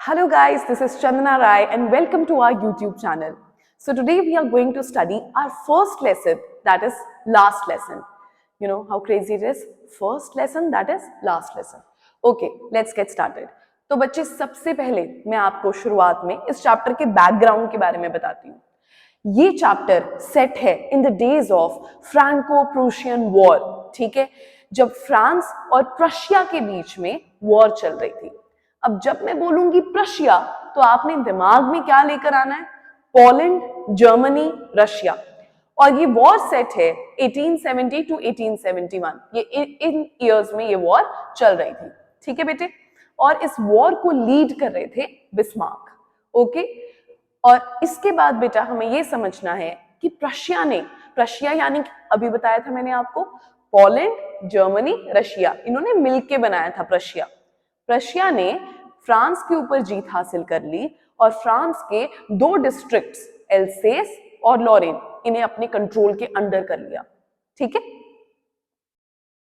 Hello guys, this is Chandana Rai and welcome to our YouTube channel. So today we are going to study our first lesson, that is last lesson. You know how crazy it is? First lesson, that is last lesson. Okay, let's get started. तो बच्चे सबसे पहले मैं आपको शुरुआत में इस chapter के बैकग्राउंड के बारे में बताती हूँ. ये चैप्टर सेट है in the days of Franco Prussian war. ठीक है, जब फ्रांस और प्रशिया के बीच में वॉर चल रही थी. अब जब मैं बोलूंगी प्रशिया तो आपने दिमाग में क्या लेकर आना है? Poland, Germany, Russia. और ये वॉर सेट है 1870 टू 1871. ये इन ईयर्स में ये वॉर चल रही थी. ठीक है बेटे, और इस वॉर को लीड कर रहे थे बिस्मार्क. ओके, और इसके बाद बेटा हमें ये समझना है कि प्रशिया यानी अभी बताया था मैंने आपको, पोलैंड, जर्मनी, रशिया, इन्होंने मिलके बनाया था प्रशिया ने फ्रांस के ऊपर जीत हासिल कर ली और फ्रांस के दो डिस्ट्रिक्ट्स एल्सेस और लॉरेन इन्हें अपने कंट्रोल के अंडर कर लिया. ठीक है,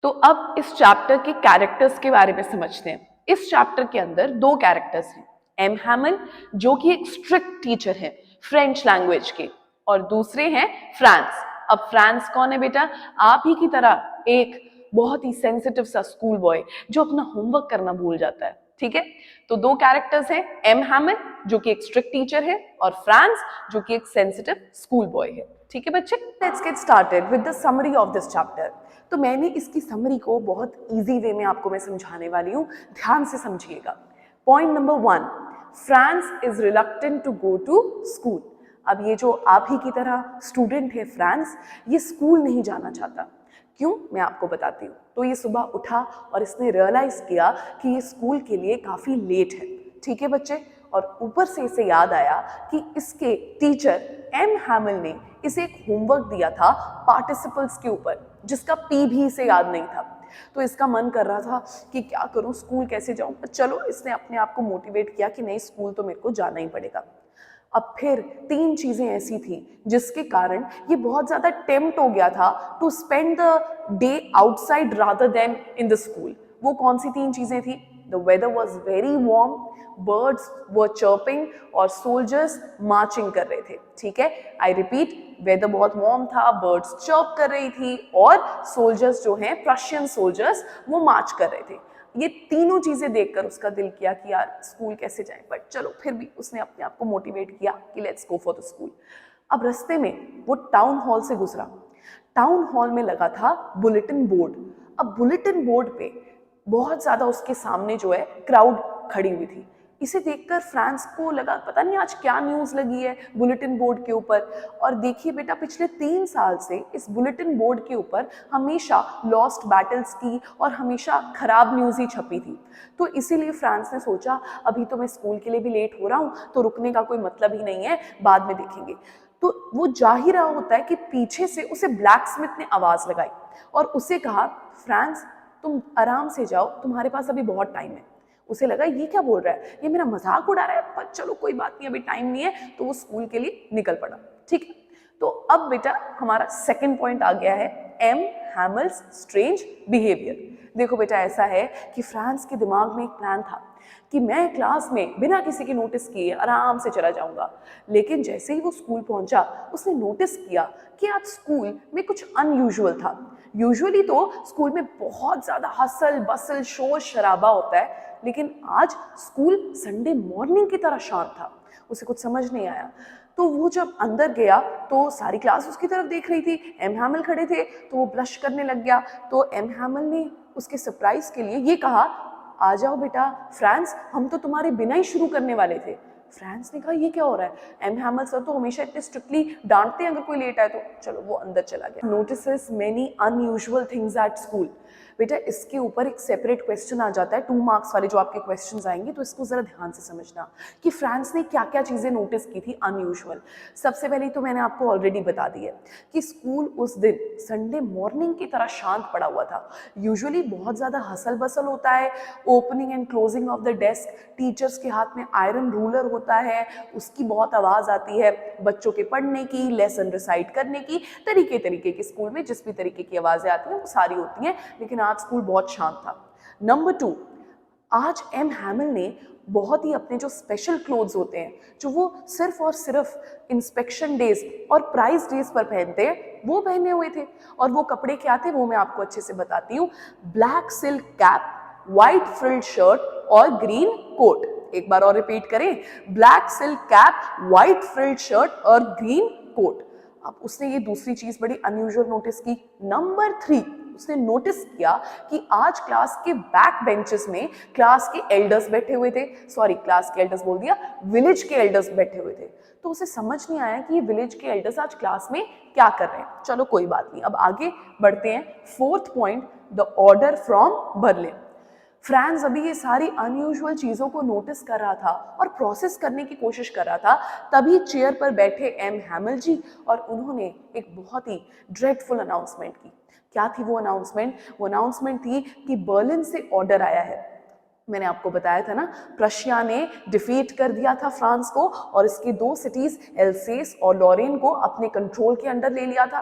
तो अब इस चैप्टर के कैरेक्टर्स के बारे में समझते हैं. इस चैप्टर के अंदर दो कैरेक्टर्स हैं. एम हैमल जो कि एक स्ट्रिक्ट टीचर है फ्रेंच लैंग्वेज के, और दूसरे हैं फ्रांस. अब फ्रांस कौन है बेटा? आप ही की तरह एक बहुत ही सेंसिटिव सा स्कूल बॉय जो अपना होमवर्क करना भूल जाता है. ठीक है, तो दो कैरेक्टर्स हैं, एम हैमल जो कि एक स्ट्रिक्ट टीचर है और फ्रांस जो कि एक सेंसिटिव स्कूल बॉय है. ठीक है बच्चे, let's get started with the summary of this chapter. तो मैंने इसकी समरी को बहुत इजी वे में आपको मैं समझाने वाली हूँ, ध्यान से समझिएगा. Point number 1, Franz is reluctant to go to school. अब ये जो आप ही की तरह स्टूडेंट है फ्रांस, ये स्कूल नहीं जाना चाहता. क्यों, मैं आपको बताती हूँ. तो ये सुबह उठा और इसने रियलाइज किया कि ये स्कूल के लिए काफी लेट है. ठीक है बच्चे, और ऊपर से इसे याद आया कि इसके टीचर एम हैमल ने इसे एक होमवर्क दिया था पार्टिसिपल्स के ऊपर, जिसका पी भी इसे याद नहीं था. तो इसका मन कर रहा था कि क्या करूं, स्कूल कैसे जाऊं. चलो, इसने अपने आप को मोटिवेट किया कि नहीं, स्कूल तो मेरे को जाना ही पड़ेगा. अब फिर 3 चीजें ऐसी थी जिसके कारण ये बहुत ज्यादा टेम्प्ट हो गया था to spend the day outside rather than in the school. वो कौन सी 3 चीजें थी? The weather was very warm, birds were chirping और सोल्जर्स मार्चिंग कर रहे थे. ठीक है, आई रिपीट, वेदर बहुत वार्म था, बर्ड्स चर्प कर रही थी और सोल्जर्स जो हैं प्रशियन सोल्जर्स वो मार्च कर रहे थे. ये तीनों चीजें देखकर उसका दिल किया कि यार स्कूल कैसे जाएं, बट चलो फिर भी उसने अपने आप को मोटिवेट किया कि let's go for the school. अब रास्ते में वो टाउन हॉल से गुजरा. टाउन हॉल में लगा था बुलेटिन बोर्ड. अब बुलेटिन बोर्ड पे बहुत ज्यादा उसके सामने जो है क्राउड खड़ी हुई थी. इसे देखकर फ्रांस को लगा पता नहीं आज क्या न्यूज लगी है बुलेटिन बोर्ड के ऊपर. और देखिए बेटा, पिछले 3 साल से इस बुलेटिन बोर्ड के ऊपर हमेशा लॉस्ट बैटल्स की और हमेशा खराब न्यूज ही छपी थी. तो इसीलिए फ्रांस ने सोचा अभी तो मैं स्कूल के लिए भी लेट हो रहा हूँ, तो रुकने का कोई मतलब ही नहीं है, बाद में देखेंगे. तो वो जा ही रहा होता है कि पीछे से उसे ब्लैक स्मिथ ने आवाज लगाई और उसे कहा, फ्रांस तुम आराम से जाओ, तुम्हारे पास अभी बहुत टाइम है. उसे लगा ये क्या बोल रहा है, ये मेरा मजाक उड़ा रहा है, पर चलो कोई बात नहीं, अभी टाइम नहीं है. तो वो स्कूल के लिए निकल पड़ा. ठीक है, तो अब बेटा हमारा सेकंड पॉइंट आ गया है, एम हैमल्स स्ट्रेंज बिहेवियर. देखो बेटा, ऐसा है कि फ्रांस के दिमाग में एक प्लान था कि मैं क्लास में बिना किसी के नोटिस किए आराम से चला जाऊंगा. लेकिन जैसे ही वो स्कूल पहुंचा, उसने नोटिस किया कि आज स्कूल में कुछ अनयूजुअल था. यूजुअली तो स्कूल में बहुत ज्यादा हसल बसल शोर शराबा होता है, लेकिन आज स्कूल संडे मॉर्निंग की तरह शांत था. उसे कुछ समझ नहीं आया. तो वो जब अंदर गया तो सारी क्लास उसकी तरफ देख रही थी, एम हैमल खड़े थे, तो वो ब्लश करने लग गया. तो एम हैमल ने उसके सरप्राइज के लिए ये कहा, आ जाओ बेटा फ्रांस, हम तो तुम्हारे बिना ही शुरू करने वाले थे. फ्रांस ने कहा ये क्या हो रहा है, एम हैमल सर तो हमेशा इतने स्ट्रिक्टली डांटते हैं अगर कोई लेट आए तो. चलो वो अंदर चला गया. Notices many unusual things at school. बेटा इसके ऊपर एक सेपरेट क्वेश्चन आ जाता है, 2 मार्क्स वाले जो आपके क्वेश्चंस आएंगे, तो इसको जरा ध्यान से समझना कि फ्रांस ने क्या क्या चीजें नोटिस की थी अनयूजुअल. सबसे पहले तो मैंने आपको ऑलरेडी बता दी है कि स्कूल उस दिन संडे मॉर्निंग की तरह शांत पड़ा हुआ था. यूजुअली बहुत ज्यादा हसल बसल होता है, opening and closing of the desk, teachers के हाथ में आयरन रूलर होता है, उसकी बहुत आवाज आती है, बच्चों के पढ़ने की, लेसन रिसाइट करने की, तरीके तरीके की स्कूल में जिस भी तरीके की आवाजें आती हैं वो सारी होती हैं. लेकिन आज स्कूल बहुत शांत था. नंबर 2, आज एम हैमिल ने बहुत ही अपने जो स्पेशल क्लोथ्स होते हैं, जो वो सिर्फ और सिर्फ इंस्पेक्शन डेज और प्राइस डेज पर पहनते हैं, वो पहने हुए थे। और वो कपड़े क्या थे वो मैं आपको अच्छे से बताती हूँ। Black silk cap, white frilled shirt और ग्रीन कोट। एक बार और रिपीट करें, black silk cap, white frilled shirt और ग्रीन कोट। अब उसने ये दूसरी चीज बड़ी अनयूजुअल नोटिस की। नंबर 3, उसने नोटिस किया कि आज क्लास के बैक बेंचेस में क्लास के एल्डर्स बैठे हुए थे। सॉरी, क्लास के एल्डर्स बोल दिया, विलेज के एल्डर्स बैठे हुए थे। तो उसे समझ नहीं आया कि ये विलेज के एल्डर्स आज क्लास में क्या कर रहे हैं। चलो कोई बात नहीं, अब आगे बढ़ते हैं। 4th point, the order from Berlin. France अभी ये सारी अनयूजुअल चीजों को नोटिस कर रहा था और प्रोसेस करने की कोशिश कर रहा था। तभी चेयर पर बैठे एम हैमिल जी और उन्होंने एक बहुत ही ड्रेडफुल अनाउंसमेंट की। क्या थी वो अनाउंसमेंट? वो अनाउंसमेंट थी कि बर्लिन से ऑर्डर आया है। मैंने आपको बताया था ना, प्रशिया ने डिफीट कर दिया था फ्रांस को और इसकी 2 सिटीज एल्सेस और लॉरेन को अपने कंट्रोल के अंडर ले लिया था।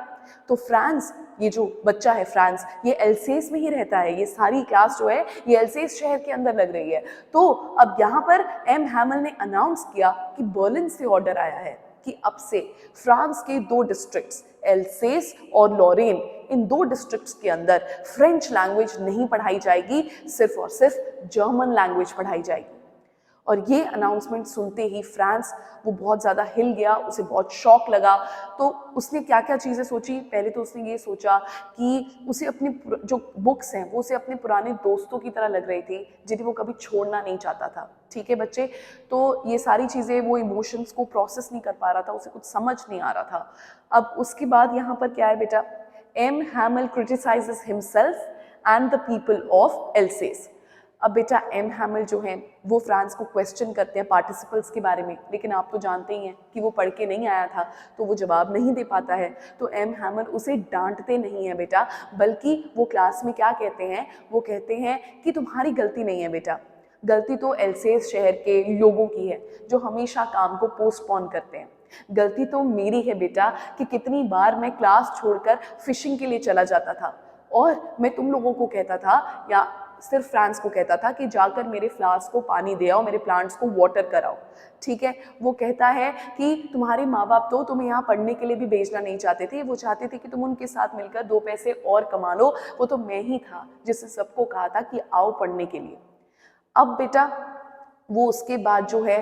तो फ्रांस, ये जो बच्चा है फ्रांस, ये एल्सेस में ही रहता है। ये सारी क्लास जो है ये एल्सेस शहर के अंदर लग रही है। तो अब यहाँ पर एम हैमिल ने अनाउंस किया कि बर्लिन से ऑर्डर आया है कि अब से फ्रांस के 2 डिस्ट्रिक्ट्स एल्सेस और लॉरेन, इन 2 डिस्ट्रिक्ट्स के अंदर फ्रेंच लैंग्वेज नहीं पढ़ाई जाएगी, सिर्फ और सिर्फ जर्मन लैंग्वेज पढ़ाई जाएगी। और ये अनाउंसमेंट सुनते ही फ्रांस वो बहुत ज़्यादा हिल गया, उसे बहुत शॉक लगा। तो उसने क्या क्या चीज़ें सोची? पहले तो उसने ये सोचा कि उसे अपनी जो बुक्स हैं वो उसे अपने पुराने दोस्तों की तरह लग रही थी, जिन्हें वो कभी छोड़ना नहीं चाहता था। ठीक है बच्चे, तो ये सारी चीज़ें, वो इमोशंस को प्रोसेस नहीं कर पा रहा था, उसे कुछ समझ नहीं आ रहा था। अब उसके बाद यहाँ पर क्या है बेटा? M Hamel criticises himself and the people of Alsace. अब बेटा एम हैमिल जो है वो फ्रांस को क्वेश्चन करते हैं पार्टिसिपल्स के बारे में, लेकिन आप तो जानते ही हैं कि वो पढ़ के नहीं आया था, तो वो जवाब नहीं दे पाता है। तो एम हैमिल उसे डांटते नहीं है बेटा, बल्कि वो क्लास में क्या कहते हैं? वो कहते हैं कि तुम्हारी गलती नहीं है बेटा, गलती तो एल्सेस शहर के लोगों की है जो हमेशा काम को पोस्टपोन करते हैं। गलती तो मेरी है बेटा कि कितनी बार मैं क्लास छोड़कर फिशिंग के लिए चला जाता था और मैं तुम लोगों को कहता था, या सिर्फ फ्रांस को कहता था, कि जाकर मेरे फ्लावर्स को पानी दे आओ, मेरे प्लांट्स को वाटर कराओ। ठीक है, वो कहता है कि तुम्हारे माँ बाप तो तुम्हें यहाँ पढ़ने के लिए भी भेजना नहीं चाहते थे, वो चाहते थे कि तुम उनके साथ मिलकर 2 पैसे और कमा लो। वो तो मैं ही था जिसने सबको कहा था कि आओ पढ़ने के लिए। अब बेटा वो उसके बाद जो है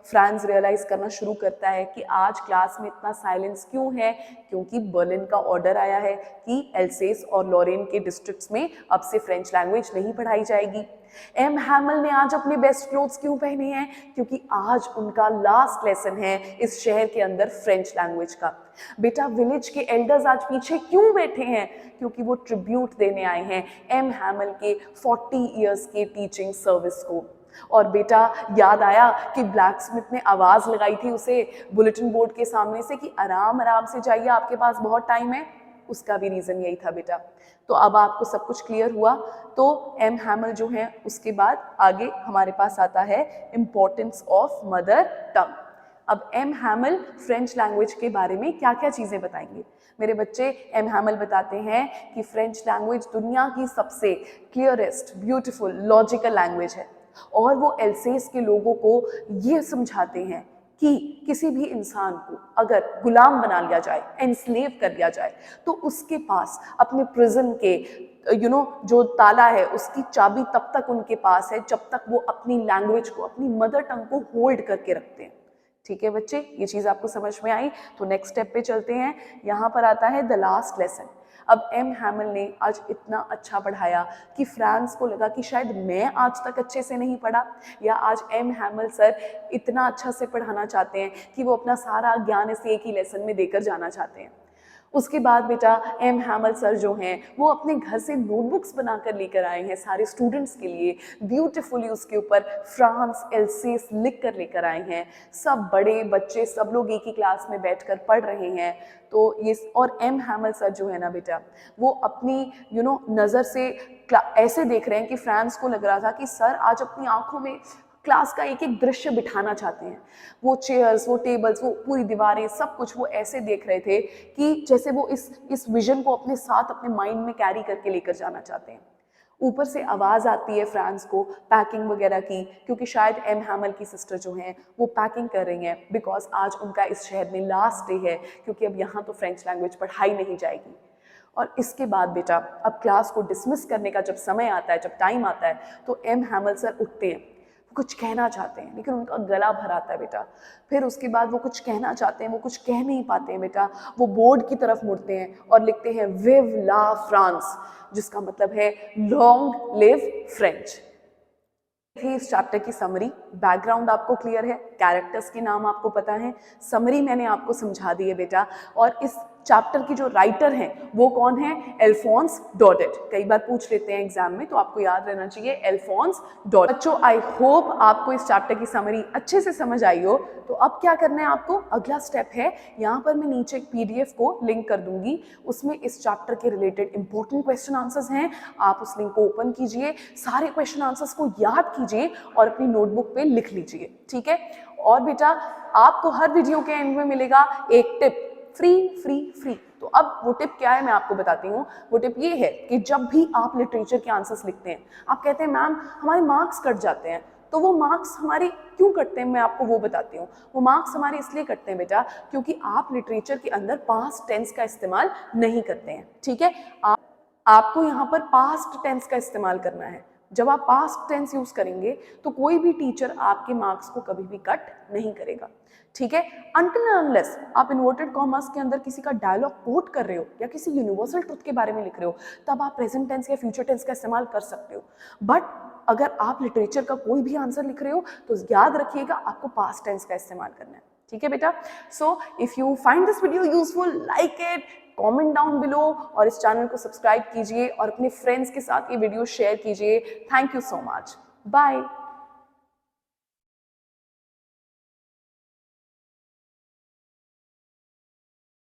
फ्रांस रियलाइज करना शुरू करता है कि आज क्लास में इतना साइलेंस क्यों है, क्योंकि बर्लिन का ऑर्डर आया है कि एल्सेस और लॉरेन के डिस्ट्रिक्ट्स में अब से फ्रेंच लैंग्वेज नहीं पढ़ाई जाएगी। एम हैमिल ने आज अपने बेस्ट क्लोथ्स क्यों पहने हैं? क्योंकि आज उनका लास्ट लेसन है इस शहर के अंदर फ्रेंच लैंग्वेज का। बेटा विलेज के एल्डर्स आज पीछे क्यों बैठे हैं? क्योंकि वो ट्रिब्यूट देने आए हैं एम हैमिल के 40 इयर्स के टीचिंग सर्विस को। और बेटा याद आया कि ब्लैक स्मिथ ने आवाज लगाई थी उसे बुलेटिन बोर्ड के सामने से कि आराम आराम से जाइए, आपके पास बहुत टाइम है। उसका भी रीजन यही था बेटा। तो अब आपको सब कुछ क्लियर हुआ। तो एम हैमिल जो है उसके बाद आगे हमारे पास आता है इंपॉर्टेंस ऑफ मदर टंग। अब एम हैमिल फ्रेंच लैंग्वेज के बारे में क्या क्या चीजें बताएंगे मेरे बच्चे? एम हैमिल बताते हैं कि फ्रेंच लैंग्वेज दुनिया की सबसे क्लियरेस्ट, ब्यूटीफुल, लॉजिकल लैंग्वेज है और वो एल्सेस के लोगों को ये समझाते हैं कि किसी भी इंसान को अगर गुलाम बना लिया जाए, एनस्लेव कर लिया जाए, तो उसके पास अपने प्रिजन के जो ताला है उसकी चाबी तब तक उनके पास है जब तक वो अपनी लैंग्वेज को, अपनी मदर टंग को होल्ड करके रखते हैं। ठीक है बच्चे, ये चीज आपको समझ में आई? तो नेक्स्ट स्टेप पे चलते हैं। यहाँ पर आता है द लास्ट लेसन। अब एम हैमिल ने आज इतना अच्छा पढ़ाया कि फ्रांस को लगा कि शायद मैं आज तक अच्छे से नहीं पढ़ा, या आज एम हैमिल सर इतना अच्छा से पढ़ाना चाहते हैं कि वो अपना सारा ज्ञान इस एक ही लेसन में देकर जाना चाहते हैं। उसके बाद बेटा एम हैमिल सर जो हैं वो अपने घर से नोटबुक्स बनाकर लेकर आए हैं सारे स्टूडेंट्स के लिए, ब्यूटीफुली उसके ऊपर फ्रांस एल्सेस लिख कर लेकर आए हैं। सब बड़े बच्चे सब लोग एक ही क्लास में बैठकर पढ़ रहे हैं। तो ये, और एम हैमिल सर जो है ना बेटा वो अपनी नज़र से ऐसे देख रहे हैं कि फ्रांस को लग रहा था कि सर आज अपनी आंखों में क्लास का एक एक दृश्य बिठाना चाहते हैं। वो चेयर्स, वो टेबल्स, वो पूरी दीवारें, सब कुछ वो ऐसे देख रहे थे कि जैसे वो इस विजन को अपने साथ अपने माइंड में कैरी करके लेकर जाना चाहते हैं। ऊपर से आवाज़ आती है फ्रांस को पैकिंग वगैरह की, क्योंकि शायद एम हैमल की सिस्टर जो हैं वो पैकिंग कर रही हैं, बिकॉज आज उनका इस शहर में लास्ट डे है, क्योंकि अब यहाँ तो फ्रेंच लैंग्वेज पढ़ाई नहीं जाएगी। और इसके बाद बेटा अब क्लास को डिसमिस करने का जब समय आता है, जब टाइम आता है, तो एम हैमल सर उठते हैं, कुछ कहना चाहते हैं लेकिन उनका गला भर आता है बेटा। फिर उसके बाद वो कुछ कहना चाहते हैं, वो कुछ कह नहीं पाते हैं बेटा। वो बोर्ड की तरफ मुड़ते हैं और लिखते हैं विव ला फ्रांस, जिसका मतलब है लॉन्ग लिव फ्रेंच। थी इस चैप्टर की समरी। बैकग्राउंड आपको क्लियर है, कैरेक्टर्स के नाम आपको पता है, समरी मैंने आपको समझा दी है बेटा। और इस चैप्टर की जो राइटर हैं वो कौन है? अल्फोंस डॉडेट। कई बार पूछ लेते हैं एग्जाम में, तो आपको याद रहना चाहिए अल्फोंस डॉडेट। बच्चों आई होप आपको इस चैप्टर की समरी अच्छे से समझ आई हो। तो अब क्या करना है आपको? अगला स्टेप है, यहाँ पर मैं नीचे एक PDF को लिंक कर दूंगी, उसमें इस चैप्टर के रिलेटेड इंपॉर्टेंट क्वेश्चन आंसर्स हैं। आप उस लिंक को ओपन कीजिए, सारे क्वेश्चन आंसर्स को याद कीजिए और अपनी नोटबुक पे लिख लीजिए, ठीक है। और बेटा आपको हर वीडियो के एंड में मिलेगा एक टिप, फ्री फ्री फ्री। तो अब वो टिप क्या है मैं आपको बताती हूँ। वो टिप ये है कि जब भी आप लिटरेचर के आंसर्स लिखते हैं, आप कहते हैं मैम हमारे मार्क्स कट जाते हैं, तो वो मार्क्स हमारे क्यों कटते हैं मैं आपको वो बताती हूँ। वो मार्क्स हमारे इसलिए कटते हैं बेटा क्योंकि आप लिटरेचर के अंदर पास्ट टेंस का इस्तेमाल नहीं करते हैं, ठीक है। आपको यहाँ पर पास्ट टेंस का इस्तेमाल करना है। जब आप पास्ट टेंस यूज करेंगे तो कोई भी टीचर आपके मार्क्स को कभी भी कट नहीं करेगा, ठीक है। अनटिल अनलेस आप इन्वर्टेड कॉमर्स के अंदर किसी का डायलॉग कोट कर रहे हो या किसी यूनिवर्सल ट्रुथ के बारे में लिख रहे हो, तब आप प्रेजेंट टेंस या फ्यूचर टेंस का इस्तेमाल कर सकते हो। बट अगर आप लिटरेचर का कोई भी आंसर लिख रहे हो तो याद रखिएगा आपको पास्ट टेंस का इस्तेमाल करना है, ठीक है बेटा। So if you find this video useful, like it, comment down below और इस चैनल को सब्सक्राइब कीजिए और अपने फ्रेंड्स के साथ ये वीडियो शेयर कीजिए। Thank you so much, bye.